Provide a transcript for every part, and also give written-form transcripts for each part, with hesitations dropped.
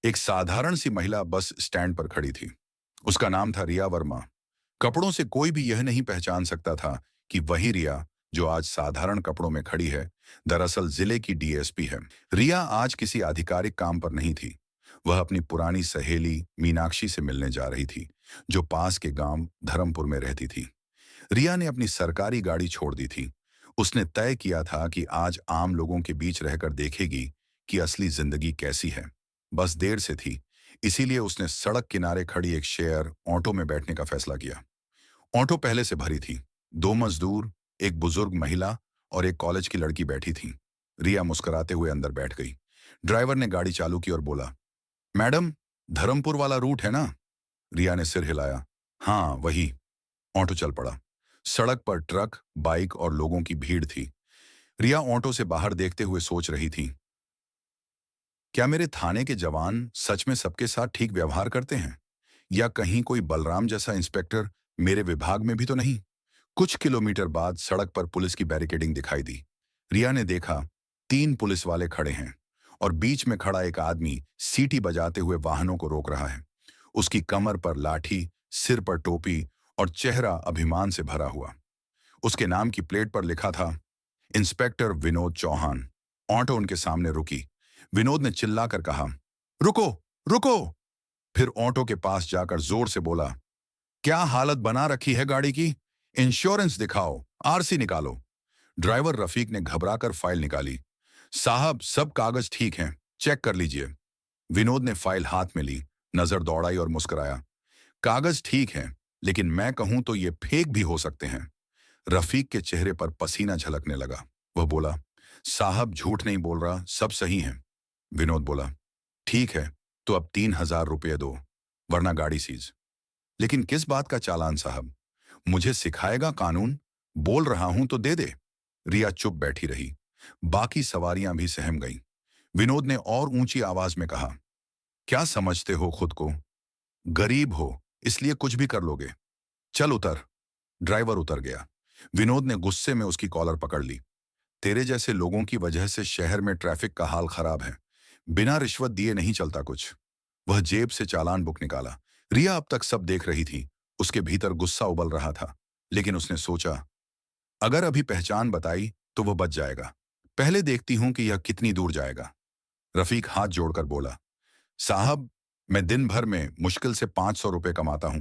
एक साधारण सी महिला बस स्टैंड पर खड़ी थी। उसका नाम था रिया वर्मा। कपड़ों से कोई भी यह नहीं पहचान सकता था कि वही रिया जो आज साधारण कपड़ों में खड़ी है, दरअसल जिले की डीएसपी है। रिया आज किसी आधिकारिक काम पर नहीं थी। वह अपनी पुरानी सहेली मीनाक्षी से मिलने जा रही थी, जो पास के गांव धर्मपुर में रहती थी। रिया ने अपनी सरकारी गाड़ी छोड़ दी थी। उसने तय किया था कि आज आम लोगों के बीच रहकर देखेगी कि असली जिंदगी कैसी है। बस देर से थी, इसीलिए उसने सड़क किनारे खड़ी एक शेयर ऑटो में बैठने का फैसला किया। ऑटो पहले से भरी थी। दो मजदूर, एक बुजुर्ग महिला और एक कॉलेज की लड़की बैठी थी। रिया मुस्कुराते हुए अंदर बैठ गई। ड्राइवर ने गाड़ी चालू की और बोला, मैडम, धर्मपुर वाला रूट है ना? रिया ने सिर हिलाया। हाँ, वही। ऑटो चल पड़ा। सड़क पर ट्रक, बाइक और लोगों की भीड़ थी। रिया ऑटो से बाहर देखते हुए सोच रही थी, क्या मेरे थाने के जवान सच में सबके साथ ठीक व्यवहार करते हैं? या कहीं कोई बलराम जैसा इंस्पेक्टर मेरे विभाग में भी तो नहीं? कुछ किलोमीटर बाद सड़क पर पुलिस की बैरिकेडिंग दिखाई दी। रिया ने देखा, तीन पुलिस वाले खड़े हैं और बीच में खड़ा एक आदमी सीटी बजाते हुए वाहनों को रोक रहा है। उसकी कमर पर लाठी, सिर पर टोपी और चेहरा अभिमान से भरा हुआ। उसके नाम की प्लेट पर लिखा था, इंस्पेक्टर विनोद चौहान। ऑटो उनके सामने रुकी। विनोद ने चिल्लाकर कहा, रुको, रुको। फिर ऑटो के पास जाकर जोर से बोला, क्या हालत बना रखी है गाड़ी की? इंश्योरेंस दिखाओ, आरसी निकालो। ड्राइवर रफीक ने घबराकर फाइल निकाली। साहब, सब कागज ठीक हैं, चेक कर लीजिए। विनोद ने फाइल हाथ में ली, नजर दौड़ाई और मुस्कुराया। कागज ठीक हैं, लेकिन मैं कहूं तो ये फेक भी हो सकते हैं। रफीक के चेहरे पर पसीना झलकने लगा। वह बोला, साहब झूठ नहीं बोल रहा, सब सही है। विनोद बोला, ठीक है, तो अब 3,000 रुपये दो, वरना गाड़ी सीज। लेकिन किस बात का चालान साहब? मुझे सिखाएगा कानून? बोल रहा हूं तो दे दे। रिया चुप बैठी रही। बाकी सवारियां भी सहम गईं। विनोद ने और ऊंची आवाज में कहा, क्या समझते हो खुद को? गरीब हो, इसलिए कुछ भी कर लोगे। चल उतर। ड्राइवर उतर गया। विनोद ने गुस्से में उसकी कॉलर पकड़ ली। तेरे जैसे लोगों की वजह से शहर में ट्रैफिक का हाल खराब है। बिना रिश्वत दिए नहीं चलता कुछ। वह जेब से चालान बुक निकाला। रिया अब तक सब देख रही थी। उसके भीतर गुस्सा उबल रहा था, लेकिन उसने सोचा, अगर अभी पहचान बताई तो वह बच जाएगा। पहले देखती हूं कि यह कितनी दूर जाएगा। रफीक हाथ जोड़कर बोला, साहब, मैं दिन भर में मुश्किल से 500 रुपए कमाता हूं।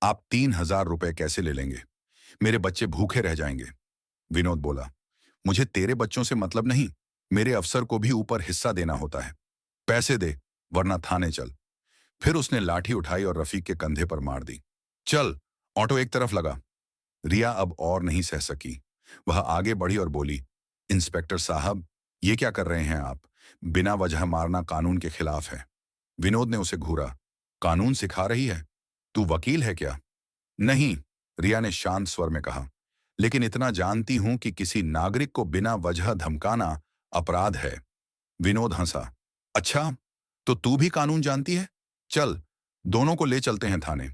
आप 3,000 रुपए कैसे ले लेंगे? मेरे बच्चे भूखे रह जाएंगे। विनोद बोला, मुझे तेरे बच्चों से मतलब नहीं, मेरे अफसर को भी ऊपर हिस्सा देना होता है। पैसे दे, वरना थाने चल। फिर उसने लाठी उठाई और रफीक के कंधे पर मार दी। चल, ऑटो एक तरफ लगा। रिया अब और नहीं सह सकी। वह आगे बढ़ी और बोली, इंस्पेक्टर साहब, ये क्या कर रहे हैं आप? बिना वजह मारना कानून के खिलाफ है। विनोद ने उसे घूरा। कानून सिखा रही है? तू वकील है क्या? नहीं, रिया ने शांत स्वर में कहा, लेकिन इतना जानती हूं कि किसी नागरिक को बिना वजह धमकाना अपराध है। विनोद हंसा। अच्छा, तो तू भी कानून जानती है? चल, दोनों को ले चलते हैं थाने।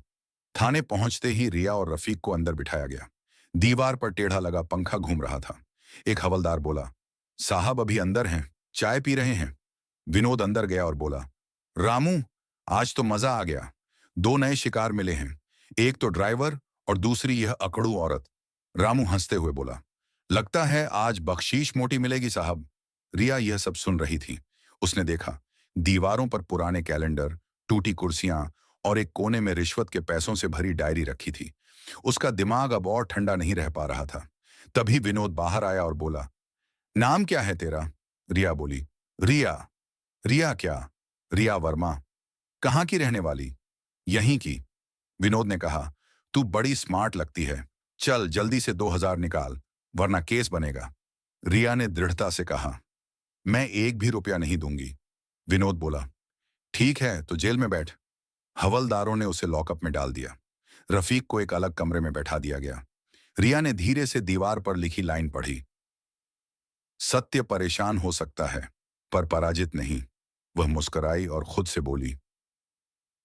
थाने पहुंचते ही रिया और रफीक को अंदर बिठाया गया। दीवार पर टेढ़ा लगा पंखा घूम रहा था। एक हवलदार बोला, साहब अभी अंदर हैं, चाय पी रहे हैं। विनोद अंदर गया और बोला, रामू, आज तो मजा आ गया। दो नए शिकार मिले हैं, एक तो ड्राइवर और दूसरी यह अकड़ू औरत। रामू हंसते हुए बोला, लगता है आज बख्शीश मोटी मिलेगी साहब। रिया यह सब सुन रही थी। उसने देखा, दीवारों पर पुराने कैलेंडर, टूटी कुर्सियां और एक कोने में रिश्वत के पैसों से भरी डायरी रखी थी। उसका दिमाग अब और ठंडा नहीं रह पा रहा था। तभी विनोद बाहर आया और बोला, नाम क्या है तेरा? रिया बोली, रिया। रिया क्या? रिया वर्मा। कहाँ की रहने वाली? यहीं की। विनोद ने कहा, तू बड़ी स्मार्ट लगती है। चल जल्दी से 2,000 निकाल, वरना केस बनेगा। रिया ने दृढ़ता से कहा, मैं एक भी रुपया नहीं दूंगी। विनोद बोला, ठीक है, तो जेल में बैठ। हवलदारों ने उसे लॉकअप में डाल दिया। रफीक को एक अलग कमरे में बैठा दिया गया। रिया ने धीरे से दीवार पर लिखी लाइन पढ़ी, सत्य परेशान हो सकता है, पर पराजित नहीं। वह मुस्कुराई और खुद से बोली,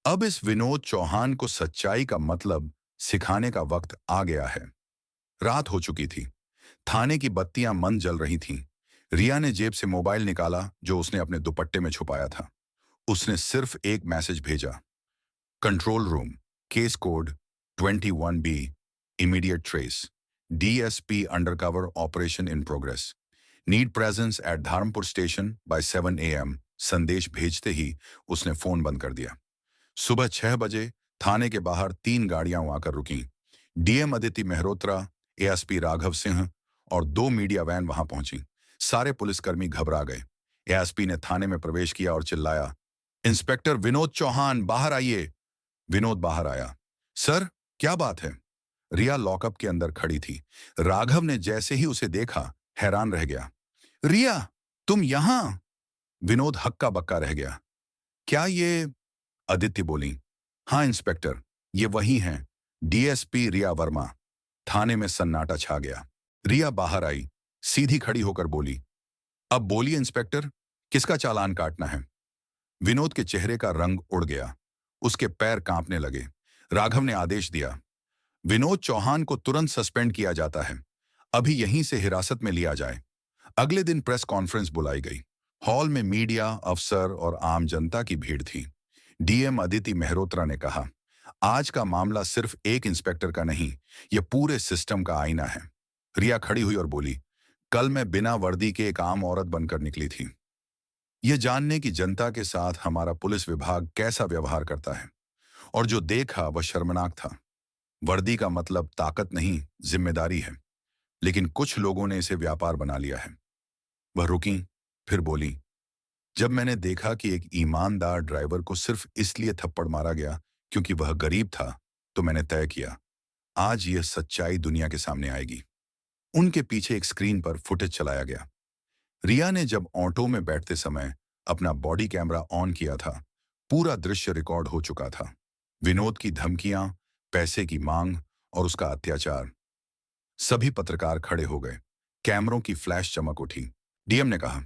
अब इस विनोद चौहान को सच्चाई का मतलब सिखाने का वक्त आ गया है। रात हो चुकी थी। थाने की बत्तियां मंद जल रही थीं। रिया ने जेब से मोबाइल निकाला, जो उसने अपने दुपट्टे में छुपाया था। उसने सिर्फ एक मैसेज भेजा, control room, case code 21B, immediate trace, DSP undercover operation in progress, need presence at Dharampur station by 7 AM। संदेश भेजते ही उसने फोन बंद कर दिया। सुबह 6 बजे थाने के बाहर 3 गाड़ियां आकर रुकीं। डीएम अदिति मेहरोत्रा, एएसपी राघव सिंह और 2 मीडिया वैन वहां पहुंची। सारे पुलिसकर्मी घबरा गए। एएसपी ने थाने में प्रवेश किया और चिल्लाया, इंस्पेक्टर विनोद चौहान, बाहर आइए। विनोद बाहर आया। सर, क्या बात है? रिया लॉकअप के अंदर खड़ी थी। राघव ने जैसे ही उसे देखा, हैरान रह गया। रिया, तुम यहां? विनोद हक्का बक्का रह गया। क्या ये? अदिति बोली, हाँ इंस्पेक्टर, ये वही हैं, डीएसपी रिया वर्मा। थाने में सन्नाटा छा गया। रिया बाहर आई, सीधी खड़ी होकर बोली, अब बोलिए इंस्पेक्टर, किसका चालान काटना है? विनोद के चेहरे का रंग उड़ गया। उसके पैर कांपने लगे। राघव ने आदेश दिया, विनोद चौहान को तुरंत सस्पेंड किया जाता है। अभी यहीं से हिरासत में लिया जाए। अगले दिन प्रेस कॉन्फ्रेंस बुलाई गई। हॉल में मीडिया, अफसर और आम जनता की भीड़ थी। डीएम अदिति मेहरोत्रा ने कहा, आज का मामला सिर्फ एक इंस्पेक्टर का नहीं, यह पूरे सिस्टम का आईना है। रिया खड़ी हुई और बोली, कल मैं बिना वर्दी के एक आम औरत बनकर निकली थी, यह जानने की जनता के साथ हमारा पुलिस विभाग कैसा व्यवहार करता है, और जो देखा वह शर्मनाक था। वर्दी का मतलब ताकत नहीं, जिम्मेदारी है, लेकिन कुछ लोगों ने इसे व्यापार बना लिया है। वह रुकी, फिर बोली, जब मैंने देखा कि एक ईमानदार ड्राइवर को सिर्फ इसलिए थप्पड़ मारा गया क्योंकि वह गरीब था, तो मैंने तय किया, आज यह सच्चाई दुनिया के सामने आएगी। उनके पीछे एक स्क्रीन पर फुटेज चलाया गया। रिया ने जब ऑटो में बैठते समय अपना बॉडी कैमरा ऑन किया था, पूरा दृश्य रिकॉर्ड हो चुका था। विनोद की धमकियां, पैसे की मांग और उसका अत्याचार। सभी पत्रकार खड़े हो गए। कैमरों की फ्लैश चमक उठी। डीएम ने कहा,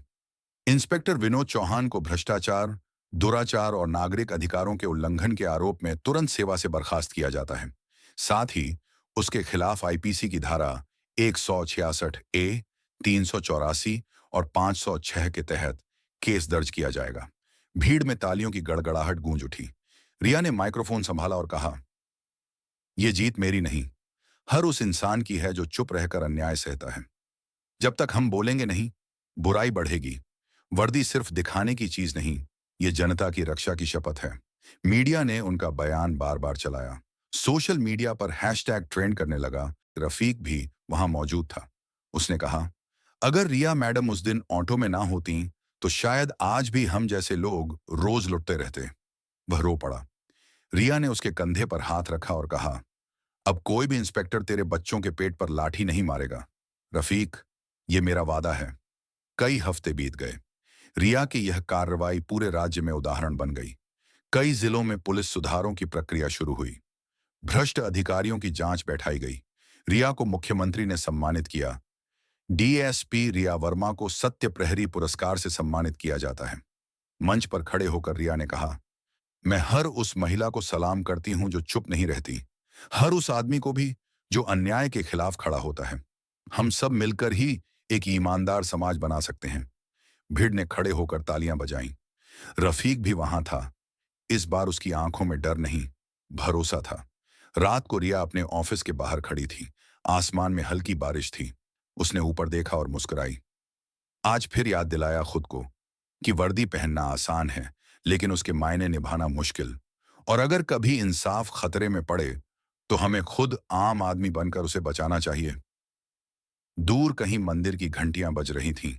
इंस्पेक्टर विनोद चौहान को भ्रष्टाचार, दुराचार और नागरिक अधिकारों के उल्लंघन के आरोप में तुरंत सेवा से बर्खास्त किया जाता है। साथ ही उसके खिलाफ आईपीसी की धारा 166A, 384 और 506 के तहत केस दर्ज किया जाएगा। भीड़ में तालियों की गड़गड़ाहट गूंज उठी। रिया ने माइक्रोफोन संभाला और कहा, यह जीत मेरी नहीं, हर उस इंसान की है जो चुप रहकर अन्याय सहता है। जब तक हम बोलेंगे नहीं, बुराई बढ़ेगी। वर्दी सिर्फ दिखाने की चीज नहीं, ये जनता की रक्षा की शपथ है। मीडिया ने उनका बयान बार बार चलाया। सोशल मीडिया पर हैशटैग ट्रेंड करने लगा। रफीक भी वहां मौजूद था। उसने कहा, अगर रिया मैडम उस दिन ऑटो में ना होती तो शायद आज भी हम जैसे लोग रोज लुटते रहते। वह रो पड़ा। रिया ने उसके कंधे पर हाथ रखा और कहा, अब कोई भी इंस्पेक्टर तेरे बच्चों के पेट पर लाठी नहीं मारेगा। रफीक, ये मेरा वादा है। कई हफ्ते बीत गए। रिया की यह कार्रवाई पूरे राज्य में उदाहरण बन गई। कई जिलों में पुलिस सुधारों की प्रक्रिया शुरू हुई। भ्रष्ट अधिकारियों की जांच बैठाई गई। रिया को मुख्यमंत्री ने सम्मानित किया। डीएसपी रिया वर्मा को सत्य प्रहरी पुरस्कार से सम्मानित किया जाता है। मंच पर खड़े होकर रिया ने कहा, मैं हर उस महिला को सलाम करती हूं जो चुप नहीं रहती, हर उस आदमी को भी जो अन्याय के खिलाफ खड़ा होता है। हम सब मिलकर ही एक ईमानदार समाज बना सकते हैं। भीड़ ने खड़े होकर तालियां बजाईं। रफीक भी वहां था। इस बार उसकी आंखों में डर नहीं, भरोसा था। रात को रिया अपने ऑफिस के बाहर खड़ी थी। आसमान में हल्की बारिश थी। उसने ऊपर देखा और मुस्कुराई। आज फिर याद दिलाया खुद को कि वर्दी पहनना आसान है, लेकिन उसके मायने निभाना मुश्किल। और अगर कभी इंसाफ खतरे में पड़े तो हमें खुद आम आदमी बनकर उसे बचाना चाहिए। दूर कहीं मंदिर की घंटियां बज रही थीं।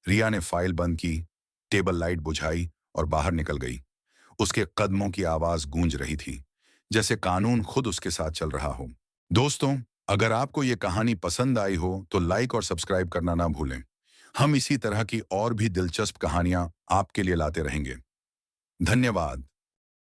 रिया ने फाइल बंद की, टेबल लाइट बुझाई और बाहर निकल गई। उसके कदमों की आवाज गूंज रही थी, जैसे कानून खुद उसके साथ चल रहा हो। दोस्तों, अगर आपको ये कहानी पसंद आई हो तो लाइक और सब्सक्राइब करना ना भूलें। हम इसी तरह की और भी दिलचस्प कहानियां आपके लिए लाते रहेंगे। धन्यवाद।